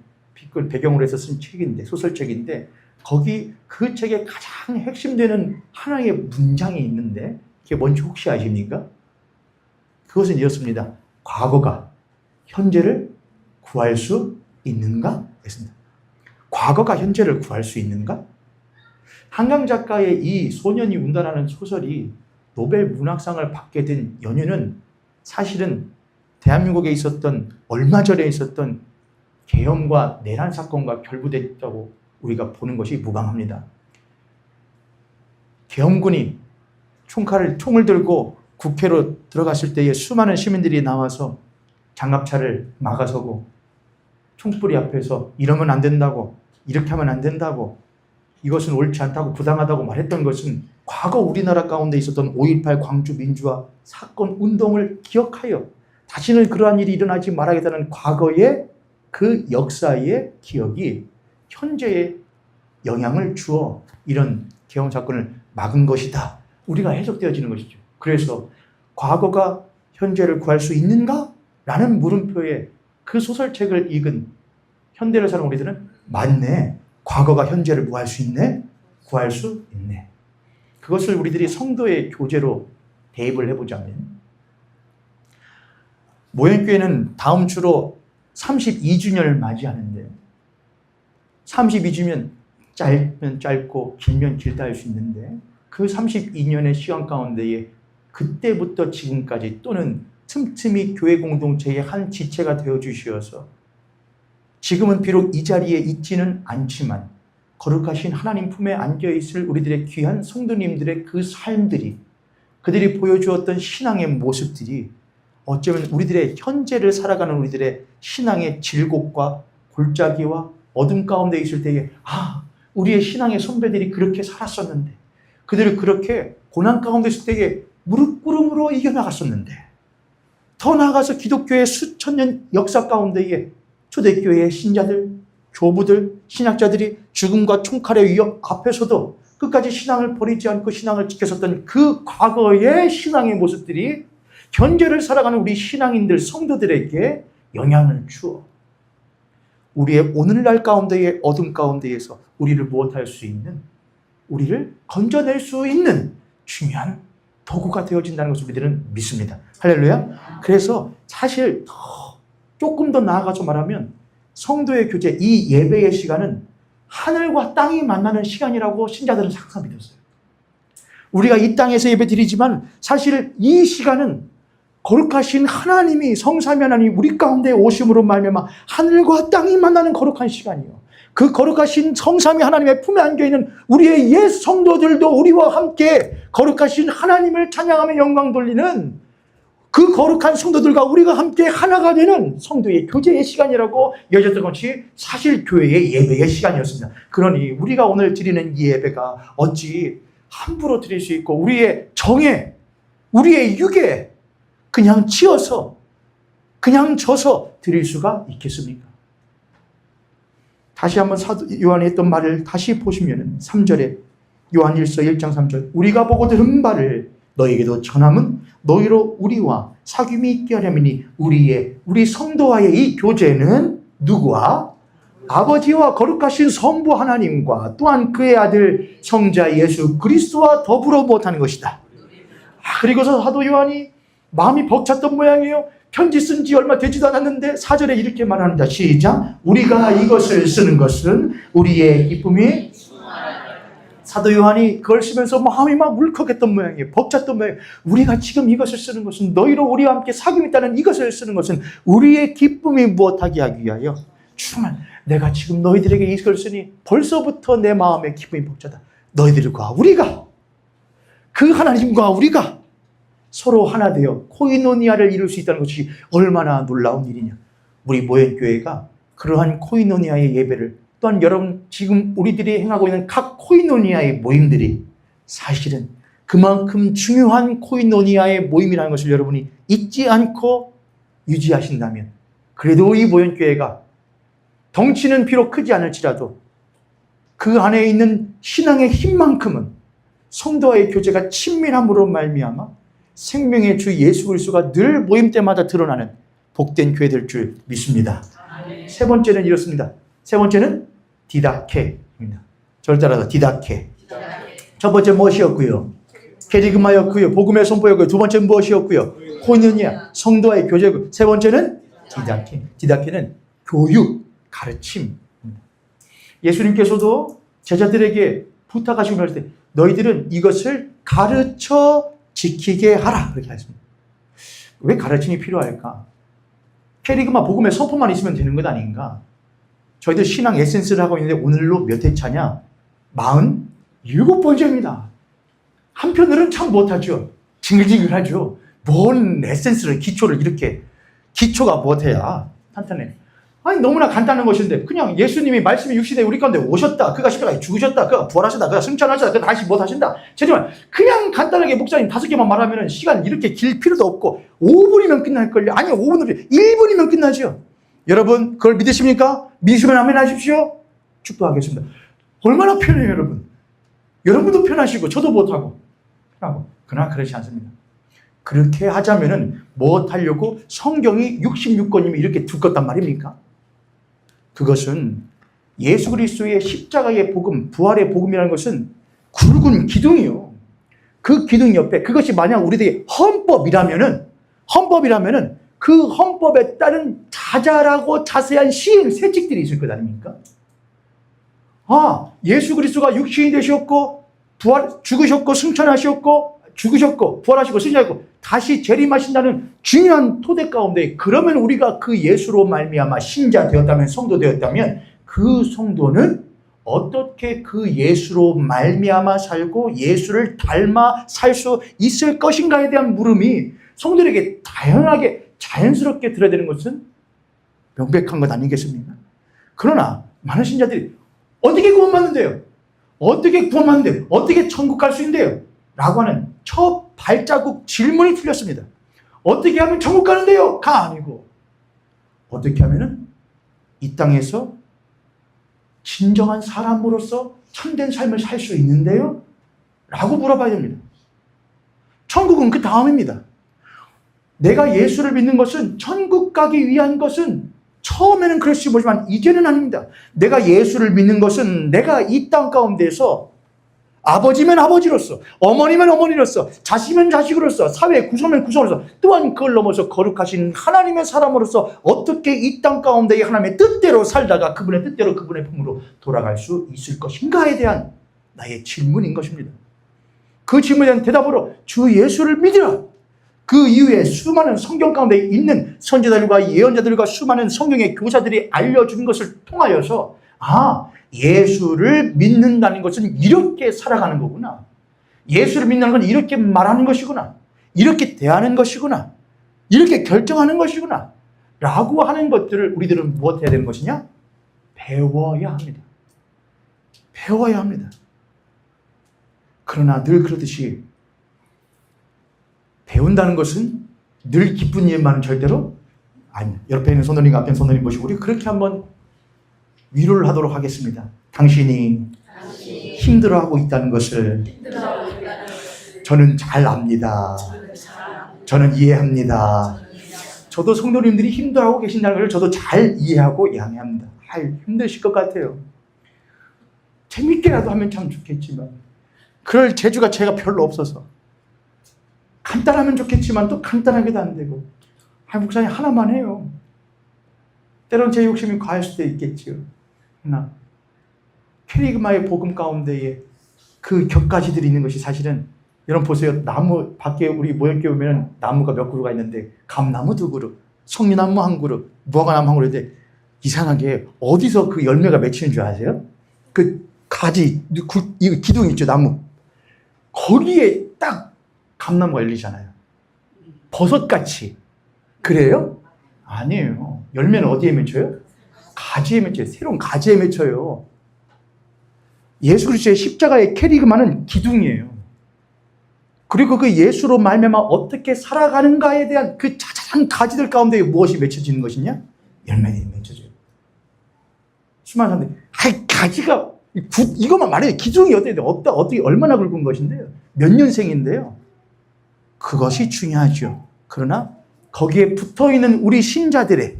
배경으로 해서 쓴 책인데, 소설책인데, 거기 그 책의 가장 핵심되는 하나의 문장이 있는데, 그게 뭔지 혹시 아십니까? 그것은 이렇습니다. 과거가 현재를 구할 수 있는가? 했습니다. 과거가 현재를 구할 수 있는가? 한강 작가의 이 소년이 운다라는 소설이 노벨 문학상을 받게 된 연유는 사실은 대한민국에 있었던, 얼마 전에 있었던 계엄과 내란 사건과 결부됐다고 우리가 보는 것이 무방합니다. 계엄군이 총을 들고 국회로 들어갔을 때에 수많은 시민들이 나와서 장갑차를 막아서고 총뿌리 앞에서 이러면 안 된다고, 이렇게 하면 안 된다고, 이것은 옳지 않다고, 부당하다고 말했던 것은 과거 우리나라 가운데 있었던 5.18 광주 민주화 사건 운동을 기억하여 다시는 그러한 일이 일어나지 말아야겠다는 과거의 그 역사의 기억이 현재에 영향을 주어 이런 계엄 사건을 막은 것이다. 우리가 해석되어지는 것이죠. 그래서 과거가 현재를 구할 수 있는가? 라는 물음표에 그 소설책을 읽은 현대를 사는 우리들은 맞네. 과거가 현재를 구할 수 있네? 구할 수 있네. 그것을 우리들이 성도의 교제로 대입을 해보자면, 모형교회는 다음 주로 32주년을 맞이하는데, 32주면 짧으면 짧고 길면 길다 할 수 있는데, 그 32년의 시간 가운데에 그때부터 지금까지 또는 틈틈이 교회 공동체의 한 지체가 되어 주시어서 지금은 비록 이 자리에 있지는 않지만 거룩하신 하나님 품에 안겨있을 우리들의 귀한 성도님들의 그 삶들이, 그들이 보여주었던 신앙의 모습들이 어쩌면 우리들의 현재를 살아가는 우리들의 신앙의 질곡과 골짜기와 어둠 가운데 있을 때에, 우리의 신앙의 선배들이 그렇게 살았었는데, 그들을 그렇게 고난 가운데 있을 때에 무릎 꿇음으로 이겨나갔었는데, 더 나아가서 기독교의 수천 년 역사 가운데에 초대교회의 신자들, 교부들, 신학자들이 죽음과 총칼의 위협 앞에서도 끝까지 신앙을 버리지 않고 신앙을 지켰었던 그 과거의 신앙의 모습들이 현재를 살아가는 우리 신앙인들, 성도들에게 영향을 주어 우리의 오늘날 가운데의 어둠 가운데에서 우리를 무엇할 수 있는, 우리를 건져낼 수 있는 중요한 도구가 되어진다는 것을 우리들은 믿습니다. 할렐루야. 그래서 사실 조금 더 나아가서 말하면 성도의 교제, 이 예배의 시간은 하늘과 땅이 만나는 시간이라고 신자들은 항상 믿었어요. 우리가 이 땅에서 예배 드리지만 사실 이 시간은 거룩하신 하나님이, 성삼위 하나님 우리 가운데 오심으로 말미암아 하늘과 땅이 만나는 거룩한 시간이요. 그 거룩하신 성삼위 하나님의 품에 안겨있는 우리의 옛 성도들도 우리와 함께 거룩하신 하나님을 찬양하며 영광 돌리는 그 거룩한 성도들과 우리가 함께 하나가 되는 성도의 교제의 시간이라고 여겼던 것이 사실 교회의 예배의 시간이었습니다. 그러니 우리가 오늘 드리는 이 예배가 어찌 함부로 드릴 수 있고 우리의 정에, 우리의 육에 그냥 치어서, 그냥 져서 드릴 수가 있겠습니까? 다시 한번 사도 요한이 했던 말을 다시 보시면 3절에 요한일서 1장 3절, 우리가 보고 들은 바를 너에게도 전함은 너희로 우리와 사귐이 있게 하려니 우리 성도와의 이 교제는 누구와? 아버지와 거룩하신 성부 하나님과 또한 그의 아들 성자 예수 그리스도와 더불어 못하는 것이다. 그리고서 사도 요한이 마음이 벅찼던 모양이에요. 편지 쓴 지 얼마 되지도 않았는데 4절에 이렇게 말합니다. 시작. 우리가 이것을 쓰는 것은 우리의 기쁨이, 사도 요한이 그걸 쓰면서 마음이 막 울컥했던 모양이에요. 벅찼던 모양이에요. 우리가 지금 이것을 쓰는 것은, 너희로 우리와 함께 사귐이 있다는 이것을 쓰는 것은 우리의 기쁨이 무엇하게 하기 위하여, 정말 내가 지금 너희들에게 이걸 쓰니 벌써부터 내 마음에 기쁨이 벅차다. 너희들과 우리가, 그 하나님과 우리가 서로 하나 되어 코이노니아를 이룰 수 있다는 것이 얼마나 놀라운 일이냐. 우리 모형교회가 그러한 코이노니아의 예배를 또한 여러분 지금 우리들이 행하고 있는 각 코이노니아의 모임들이 사실은 그만큼 중요한 코이노니아의 모임이라는 것을 여러분이 잊지 않고 유지하신다면 그래도 이 모형교회가 덩치는 비록 크지 않을지라도 그 안에 있는 신앙의 힘만큼은 성도와의 교제가 친밀함으로 말미암아 생명의 주 예수 그리스도가 늘 모임 때마다 드러나는 복된 교회 될 줄 믿습니다. 세 번째는 이렇습니다. 세 번째는 디다케입니다. 저를 따라서 디다케. 첫 번째 무엇이었고요? 게리그마였고요. 복음의 선포였고요. 두 번째는 무엇이었고요? 코이노니아, 성도와의 교제고. 세 번째는 디다케. 디다케는 교육, 가르침. 예수님께서도 제자들에게 부탁하시고 할 때 너희들은 이것을 가르쳐 지키게 하라 그렇게 하십니다. 왜 가르침이 필요할까? 캐리그마 복음의 선포만 있으면 되는 것 아닌가? 저희들 신앙 에센스를 하고 있는데 오늘로 몇 회차냐? 47번째입니다. 한편으로는 참 못하죠. 징글징글하죠. 뭔 에센스를 기초를 이렇게 기초가 못해야 탄탄해. 아니 너무나 간단한 것인데 그냥 예수님이 말씀이 육신에 우리 가운데 오셨다. 그가 십자가에 죽으셨다. 그가 부활하셨다. 그가 승천하셨다. 그가 다시 못하신다. 제지만 그냥 간단하게 목사님 5개만 말하면 시간 이렇게 길 필요도 없고 5분이면 끝날걸요. 아니 5분으로 1분이면 끝나죠. 여러분 그걸 믿으십니까? 믿으시면 아멘 하십시오. 축복하겠습니다. 얼마나 편해요 여러분. 여러분도 편하시고 저도 못하고 편하고. 그러나 그렇지 않습니다. 그렇게 하자면은 못하려고 성경이 66권이면 이렇게 두껍단 말입니까? 그것은 예수 그리스도의 십자가의 복음, 부활의 복음이라는 것은 굵은 기둥이요. 그 기둥 옆에 그것이 만약 우리들의 헌법이라면은 그 헌법에 따른 자잘하고 자세한 시행 세칙들이 있을 것 아닙니까? 아, 예수 그리스도가 육신이 되셨고 죽으셨고 승천하셨고 죽으셨고 부활하시고 승천하시고 다시 재림하신다는 중요한 토대 가운데 그러면 우리가 그 예수로 말미암아 신자 되었다면 성도 되었다면 그 성도는 어떻게 그 예수로 말미암아 살고 예수를 닮아 살 수 있을 것인가에 대한 물음이 성도들에게 다양하게 자연스럽게 들어야 되는 것은 명백한 것 아니겠습니까? 그러나 많은 신자들이 어떻게 구원받는데요? 어떻게 구원받는데요? 어떻게 천국 갈 수 있는데요? 라고 하는 첫 발자국 질문이 틀렸습니다. 어떻게 하면 천국 가는데요? 가 아니고 어떻게 하면은 이 땅에서 진정한 사람으로서 참된 삶을 살 수 있는데요? 라고 물어봐야 됩니다. 천국은 그 다음입니다. 내가 예수를 믿는 것은 천국 가기 위한 것은 처음에는 그럴지 모르지만 이제는 아닙니다. 내가 예수를 믿는 것은 내가 이 땅 가운데서 아버지면 아버지로서, 어머니면 어머니로서, 자식이면 자식으로서, 사회 구성이면 구성으로서, 또한 그걸 넘어서 거룩하신 하나님의 사람으로서 어떻게 이 땅 가운데 하나님의 뜻대로 살다가 그분의 뜻대로 그분의 품으로 돌아갈 수 있을 것인가에 대한 나의 질문인 것입니다. 그 질문에 대한 대답으로 주 예수를 믿으라. 그 이후에 수많은 성경 가운데 있는 선지자들과 예언자들과 수많은 성경의 교사들이 알려준 것을 통하여서 예수를 믿는다는 것은 이렇게 살아가는 거구나. 예수를 믿는 건 이렇게 말하는 것이구나. 이렇게 대하는 것이구나. 이렇게 결정하는 것이구나. 라고 하는 것들을 우리들은 무엇 해야 되는 것이냐? 배워야 합니다. 배워야 합니다. 그러나 늘 그러듯이 배운다는 것은 늘 기쁜 일만은 절대로 아닙니다. 옆에 있는 손님과 앞에 있는 손님 모시고 우리 그렇게 한번 위로를 하도록 하겠습니다. 당신이 힘들어하고 있다는 것을 저는 잘 압니다. 저는 이해합니다. 저도 성도님들이 힘들어하고 계신다는 걸 저도 잘 이해하고 양해합니다. 힘드실 것 같아요. 재밌게라도 하면 참 좋겠지만 그럴 재주가 제가 별로 없어서 간단하면 좋겠지만 또 간단하게도 안 되고 목사님 하나만 해요. 때론 제 욕심이 과할 수도 있겠지요. 그러나 캐리그마의 복음 가운데에 그 격가지들이 있는 것이 사실은 여러분 보세요. 나무 밖에 우리 모형교회 오면 나무가 몇 그루가 있는데 감나무 2그루, 석류나무 1그루, 무화과나무 1그루인데 이상하게 어디서 그 열매가 맺히는 줄 아세요? 그 가지, 이 기둥 있죠, 나무. 거기에 딱 감나무가 열리잖아요. 버섯같이. 그래요? 아니에요. 열매는 어디에 맺혀요? 가지에 맺혀요. 새로운 가지에 맺혀요. 예수 그리스도의 십자가의 캐리그마는 기둥이에요. 그리고 그 예수로 말미암아 어떻게 살아가는가에 대한 그 자잘한 가지들 가운데 무엇이 맺혀지는 것이냐? 열매가 맺혀져요. 수많은 사람들이 가지가 이것만 말해요. 기둥이 어떻게 얼마나 굵은 것인데요. 몇 년생인데요. 그것이 중요하죠. 그러나 거기에 붙어있는 우리 신자들의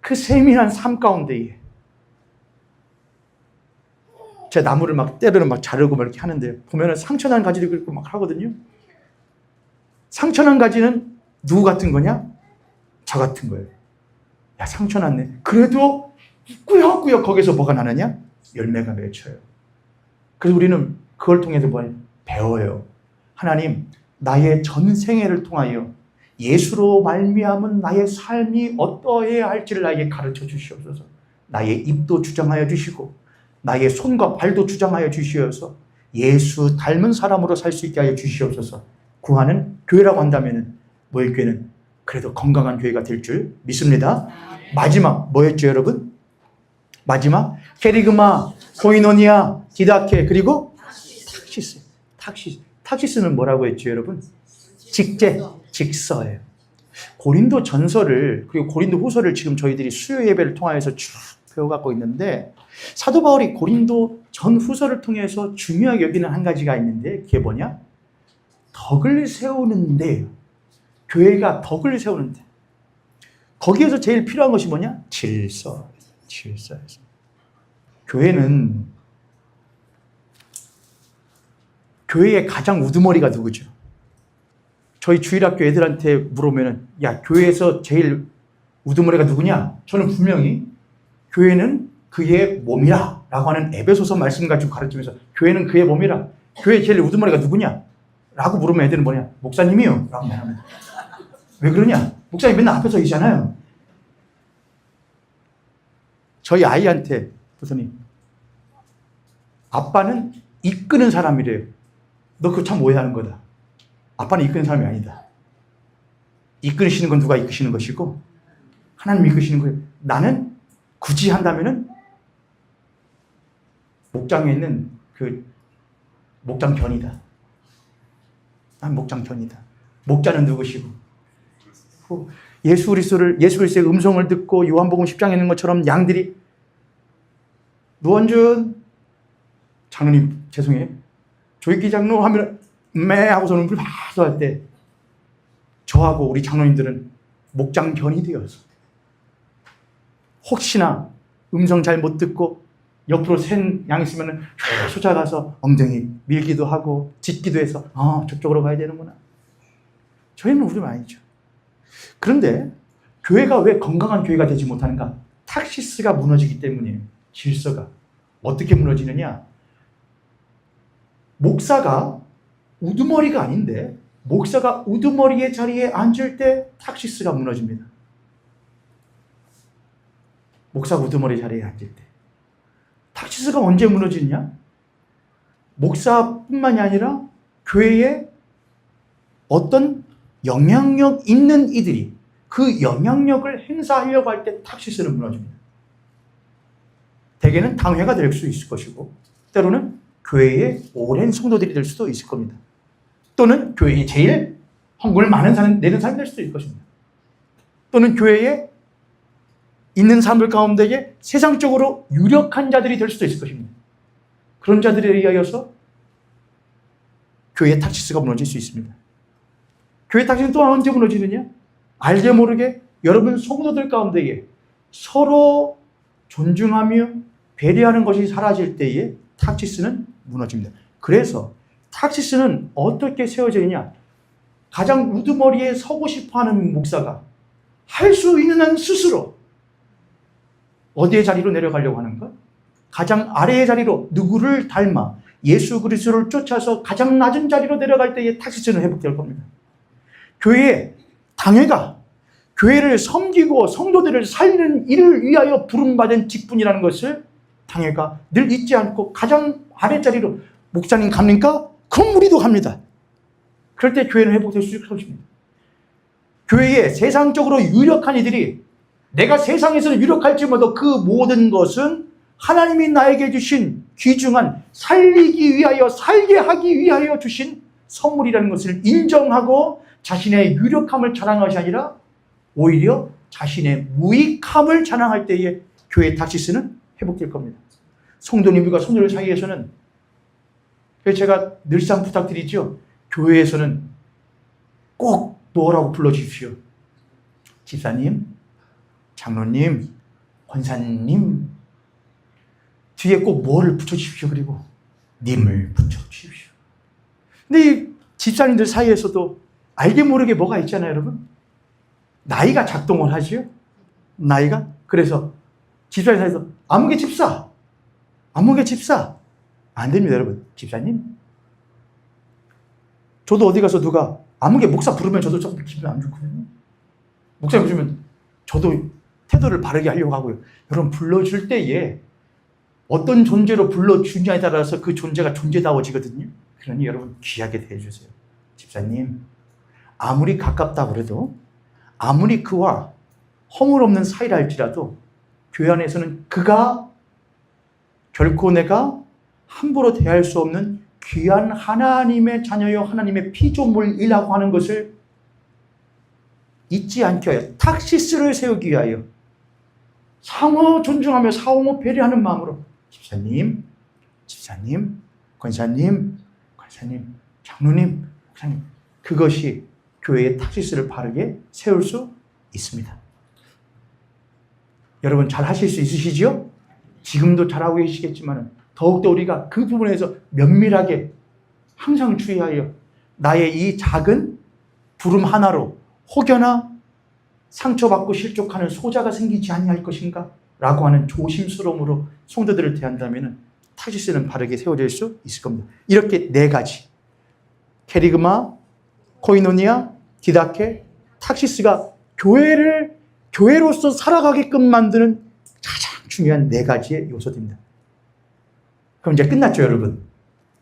그 세밀한 삶 가운데에 제가 나무를 때로는 자르고 이렇게 하는데 보면은 상처난 가지도 그렇고 하거든요. 상처난 가지는 누구 같은 거냐? 저 같은 거예요. 야, 상처났네. 그래도 꾸역꾸역 거기서 뭐가 나느냐? 열매가 맺혀요. 그래서 우리는 그걸 통해서 배워요. 하나님, 나의 전생애를 통하여 예수로 말미암은 나의 삶이 어떠해야 할지를 나에게 가르쳐 주시옵소서. 나의 입도 주장하여 주시고 나의 손과 발도 주장하여 주시어서 예수 닮은 사람으로 살 수 있게 하여 주시옵소서. 구하는 교회라고 한다면 모일교회는 그래도 건강한 교회가 될 줄 믿습니다. 마지막 뭐였죠 여러분? 마지막 캐리그마, 코이노니아, 디다케 그리고 탁시스. 탁시스는 뭐라고 했죠 여러분? 직서예요. 고린도 전서를 그리고 고린도 후서를 지금 저희들이 수요 예배를 통하여서 쭉 배워가고 있는데 사도 바울이 고린도 전 후서를 통해서 중요하게 여기는 한 가지가 있는데 그게 뭐냐? 덕을 세우는데 교회가 덕을 세우는데 거기에서 제일 필요한 것이 뭐냐? 질서에서 교회는 교회의 가장 우두머리가 누구죠? 저희 주일학교 애들한테 물어보면은 야 교회에서 제일 우두머리가 누구냐? 저는 분명히 교회는 그의 몸이라 라고 하는 에베소서 말씀 가지고 가르치면서 교회는 그의 몸이라 교회 제일 우두머리가 누구냐? 라고 물으면 애들은 뭐냐? 목사님이요 라고 말합니다. 왜 그러냐? 목사님 맨날 앞에 서 계시잖아요. 저희 아이한테 보더니 아빠는 이끄는 사람이래요. 너 그거 참 오해하는 거다. 아빠는 이끄는 사람이 아니다. 이끄시는 건 누가 이끄시는 것이고 하나님 이끄시는 거예요. 나는 굳이 한다면은 목장에 있는 그 목장견이다. 난 목장견이다. 목자는 누구시고 예수 그리스도의 음성을 듣고 요한복음 10장에 있는 것처럼 양들이 노원준 장로님 죄송해요. 조익기 장로 하면 매 하고서는 봐서 할 때 저하고 우리 장로님들은 목장견이 되어서 혹시나 음성 잘 못 듣고 옆으로 센 양 있으면 쫓아가서 엉덩이 밀기도 하고 짖기도 해서 저쪽으로 가야 되는구나. 저희는 우리 아니죠. 그런데 교회가 왜 건강한 교회가 되지 못하는가? 탁시스가 무너지기 때문이에요. 질서가. 어떻게 무너지느냐? 목사가 우두머리가 아닌데 목사가 우두머리의 자리에 앉을 때 탁시스가 무너집니다. 목사가 우두머리 자리에 앉을 때. 탁시스가 언제 무너지냐? 목사뿐만이 아니라 교회에 어떤 영향력 있는 이들이 그 영향력을 행사하려고 할 때 탁시스는 무너집니다. 대개는 당회가 될 수 있을 것이고 때로는 교회의 오랜 성도들이 될 수도 있을 겁니다. 또는 교회에 제일 헌금을 많은 사람, 내는 사람이 될 수도 있을 것입니다. 또는 교회에 있는 사람들 가운데에 세상적으로 유력한 자들이 될 수도 있을 것입니다. 그런 자들에 의하여서 교회의 탁시스가 무너질 수 있습니다. 교회 탁시스는 또 언제 무너지느냐? 알게 모르게 여러분 성도들 가운데에 서로 존중하며 배려하는 것이 사라질 때에 탁시스는 무너집니다. 그래서 탁시스는 어떻게 세워지느냐? 가장 우두머리에 서고 싶어하는 목사가 할 수 있는 한 스스로 어디의 자리로 내려가려고 하는가? 가장 아래의 자리로 누구를 닮아 예수 그리스도를 쫓아서 가장 낮은 자리로 내려갈 때에 탁시스는 회복될 겁니다. 교회의 당회가 교회를 섬기고 성도들을 살리는 일을 위하여 부름받은 직분이라는 것을 당회가 늘 잊지 않고 가장 아랫자리로 목사님 갑니까? 그럼 우리도 갑니다. 그럴 때 교회는 회복될 수 있을 것입니다. 교회에 세상적으로 유력한 이들이 내가 세상에서 유력할지마다 그 모든 것은 하나님이 나에게 주신 귀중한 살리기 위하여 살게 하기 위하여 주신 선물이라는 것을 인정하고 자신의 유력함을 자랑하는 것이 아니라 오히려 자신의 무익함을 자랑할 때에 교회의 탁시스는 회복될 겁니다. 성도님들과 성도들 사이에서는 제가 늘상 부탁드리죠. 교회에서는 꼭 뭐라고 불러주십시오. 집사님, 장로님, 권사님 뒤에 꼭 뭐를 붙여주십시오. 그리고 님을 붙여주십시오. 근데 이 집사님들 사이에서도 알게 모르게 뭐가 있잖아요, 여러분. 나이가 작동을 하지요. 나이가. 그래서 집사님 사이에서 아무개 집사, 아무개 집사. 안 됩니다, 여러분. 집사님. 저도 어디 가서 누가 아무개 목사 부르면 저도 조금 기분이 안 좋거든요. 목사님 부르면 저도 태도를 바르게 하려고 하고요. 여러분, 불러줄 때에 어떤 존재로 불러주냐에 따라서 그 존재가 존재다워지거든요. 그러니 여러분 귀하게 대해주세요. 집사님, 아무리 가깝다고 그래도 아무리 그와 허물 없는 사이라 할지라도 교회 안에서는 그가 결코 내가 함부로 대할 수 없는 귀한 하나님의 자녀요 하나님의 피조물이라고 하는 것을 잊지 않게 하여 탁시스를 세우기 위하여 상호 존중하며 상호 배려하는 마음으로 집사님, 집사님, 권사님, 권사님, 장로님, 목사님, 그것이 교회의 탁시스를 바르게 세울 수 있습니다. 여러분 잘 하실 수 있으시지요? 지금도 잘하고 계시겠지만 더욱더 우리가 그 부분에서 면밀하게 항상 주의하여 나의 이 작은 부름 하나로 혹여나 상처받고 실족하는 소자가 생기지 아니할 것인가? 라고 하는 조심스러움으로 성도들을 대한다면 탁시스는 바르게 세워질 수 있을 겁니다. 이렇게 네 가지. 케리그마, 코이노니아, 디다케, 탁시스가 교회로서 살아가게끔 만드는 가장 중요한 네 가지의 요소입니다. 그럼 이제 끝났죠, 여러분.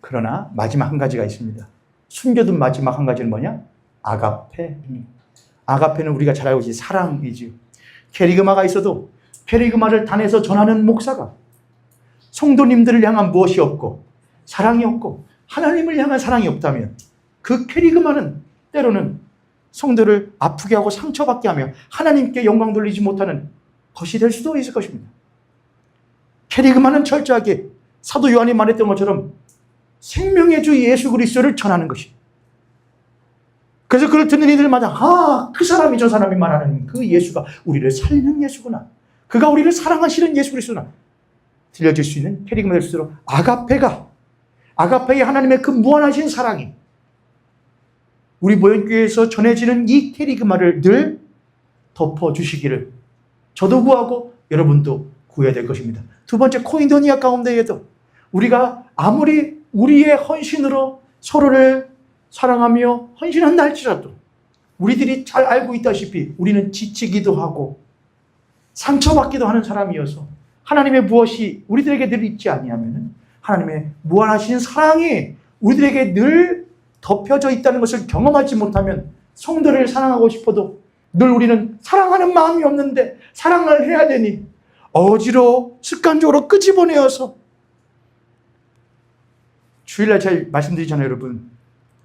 그러나 마지막 한 가지가 있습니다. 숨겨둔 마지막 한 가지는 뭐냐? 아가페입니다. 아가페는 우리가 잘 알고 있는 사랑이지요. 케리그마가 있어도 케리그마를 단에서 전하는 목사가 성도님들을 향한 무엇이 없고 사랑이 없고 하나님을 향한 사랑이 없다면 그 케리그마는 때로는 성도를 아프게 하고 상처받게 하며 하나님께 영광 돌리지 못하는 것이 될 수도 있을 것입니다. 케리그마는 철저하게 사도 요한이 말했던 것처럼 생명의 주 예수 그리스도를 전하는 것이. 그래서 그걸 듣는 이들마다 그 사람이 저 사람이 말하는 그 예수가 우리를 살리는 예수구나. 그가 우리를 사랑하시는 예수 그리스도구나. 들려질 수 있는 케리그마 될 수 있도록 아가페의 하나님의 그 무한하신 사랑이 우리 모형교회에서 전해지는 이 케리그마를 늘 덮어주시기를 저도 구하고 여러분도 구해야 될 것입니다. 두 번째, 코인도니아 가운데에도 우리가 아무리 우리의 헌신으로 서로를 사랑하며 헌신한다 할지라도 우리들이 잘 알고 있다시피 우리는 지치기도 하고 상처받기도 하는 사람이어서 하나님의 무엇이 우리들에게 늘 있지 아니하면 하나님의 무한하신 사랑이 우리들에게 늘 덮여져 있다는 것을 경험하지 못하면 성도를 사랑하고 싶어도 늘 우리는 사랑하는 마음이 없는데 사랑을 해야 되니 어지러 습관적으로 끄집어내어서 주일날 잘 말씀드리잖아요, 여러분.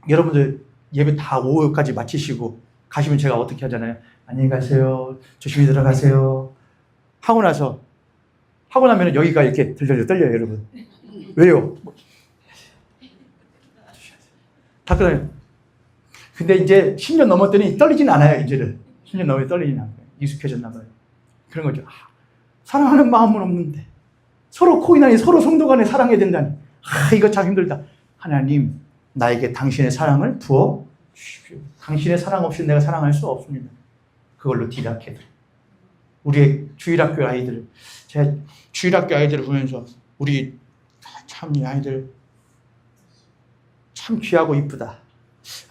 여러분들 예배 다 오후까지 마치시고 가시면 제가 어떻게 하잖아요. 안녕히 가세요. 조심히 들어가세요. 하고 나면 여기가 이렇게 떨려요, 여러분. 왜요? 다 끊어요. 근데 이제 10년 넘었더니 떨리진 않아요, 이제는. 10년 넘으면 떨리진 않아요. 익숙해졌나 봐요. 그런 거죠. 사랑하는 마음은 없는데 서로 코인하니 서로 성도 간에 사랑해야 된다니. 이거 참 힘들다. 하나님, 나에게 당신의 사랑을 부어 주십시오. 당신의 사랑 없이 내가 사랑할 수 없습니다. 그걸로 디다케들. 우리의 주일학교 아이들. 제가 주일학교 아이들을 보면서 우리 참 이 아이들 참 귀하고 이쁘다.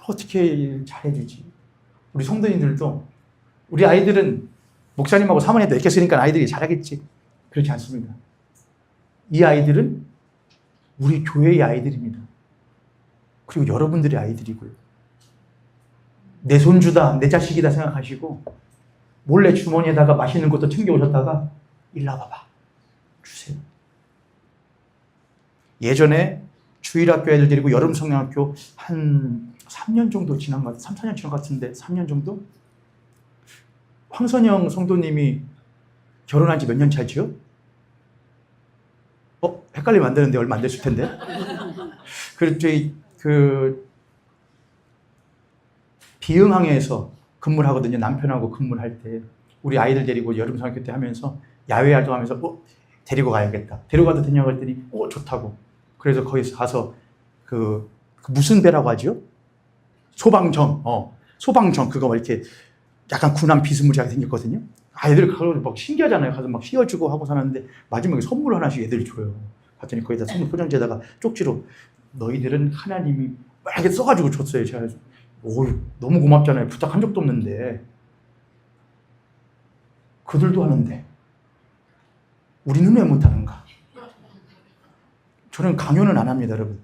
어떻게 잘해주지? 우리 성도님들도 우리 아이들은 목사님하고 사모님도 이렇게 쓰니까 아이들이 잘하겠지. 그렇지 않습니다. 이 아이들은 우리 교회의 아이들입니다. 그리고 여러분들의 아이들이고요. 내 손주다, 내 자식이다 생각하시고 몰래 주머니에다가 맛있는 것도 챙겨오셨다가 일로 와봐봐. 주세요. 예전에 주일학교 애들 데리고 여름 성경학교 한 3년 정도 지난 것 같아요. 3, 4년 지난 것 같은데 3년 정도? 황선영 성도님이 결혼한 지 몇 년 차지요? 헷갈리면 안 되는데 얼마 안 됐을 텐데. 그리고 저희 비응항에서 근무를 하거든요. 남편하고 근무를 할 때 우리 아이들 데리고 여름 성학교 때 하면서 야외 활동하면서 데리고 가야겠다. 데려가도 되냐고 했더니 좋다고. 그래서 거기서 가서 그 무슨 배라고 하죠? 소방정. 소방정 그거 막 이렇게 약간 군함 비스무리하게 생겼거든요. 아이들 그걸 막 신기하잖아요. 가서 막 씌워주고 하고 사는데 마지막에 선물 하나씩 애들이 줘요. 갔더니 거기다 선물 포장지에다가 쪽지로 너희들은 하나님이 막 이렇게 써가지고 줬어요. 제가 너무 고맙잖아요. 부탁한 적도 없는데 그들도 하는데 우리는 왜 못하는가? 저는 강요는 안 합니다, 여러분.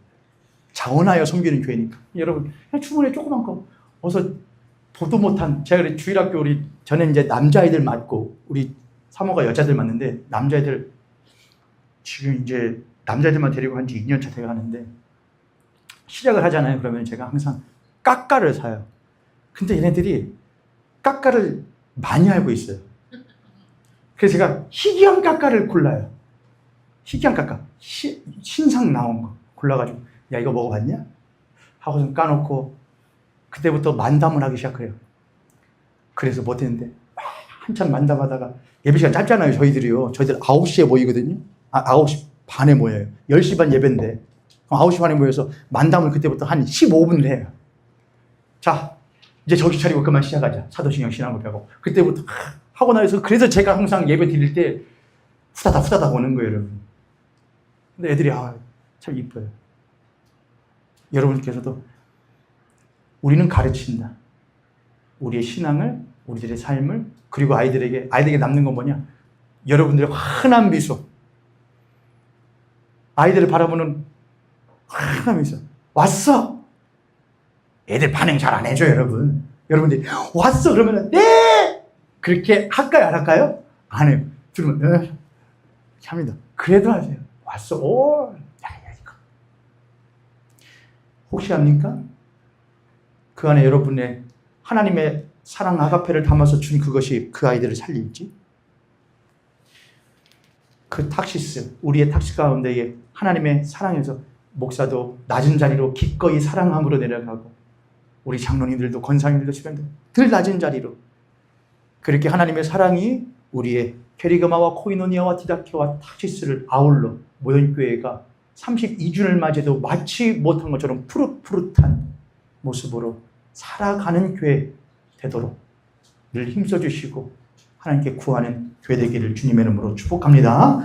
자원하여 섬기는 교회니까. 여러분 그냥 주머니에 조그만 거 어서 보도 못한 제가 주일학교 저는 이제 남자아이들 맡고 우리 사모가 여자들 맡는데 남자애들 지금 이제 남자애들만 데리고 한 지 2년 차 돼가 하는데 시작을 하잖아요. 그러면 제가 항상 까까를 사요. 근데 얘네들이 까까를 많이 알고 있어요. 그래서 제가 희귀한 까까를 골라요. 희귀한 까까. 신상 나온 거 골라가지고 야 이거 먹어봤냐? 하고 좀 까놓고 그때부터 만담을 하기 시작해요. 그래서 못했는데 한참 만담하다가 예배시간 짧잖아요. 저희들 9시에 모이거든요. 9시 반에 모여요. 10시 반 예배인데 9시 반에 모여서 만담을 그때부터 한 15분을 해요. 자 이제 정신 차리고 그만 시작하자. 사도신경 신앙을 배우고 그때부터 하고 나서 그래서 제가 항상 예배 드릴 때 후다닥 오는 거예요, 여러분. 근데 애들이 참 이뻐요. 여러분께서도 우리는 가르친다. 우리의 신앙을, 우리들의 삶을, 그리고 아이들에게 남는 건 뭐냐? 여러분들의 환한 미소. 아이들을 바라보는 환한 미소. 왔어! 애들 반응 잘 안 해줘요, 여러분. 여러분들이 왔어! 그러면 네! 그렇게 할까요, 안 할까요? 안 해요. 들으면 네. 합니다. 그래도 하세요. 왔어. 오! 이거. 혹시 합니까? 그 안에 여러분의 하나님의 사랑 아가페를 담아서 준 그것이 그 아이들을 살릴지? 그 탁시스, 우리의 탁시 가운데에 하나님의 사랑에서 목사도 낮은 자리로 기꺼이 사랑함으로 내려가고 우리 장로님들도 권사님들도 집안도 늘 낮은 자리로 그렇게 하나님의 사랑이 우리의 캐리그마와 코이노니아와 디다케와 탁시스를 아울러 모현교회가 32주를 맞이해도 마치 못한 것처럼 푸릇푸릇한 모습으로 살아가는 교회 되도록 늘 힘써주시고 하나님께 구하는 교회 되기를 주님의 이름으로 축복합니다.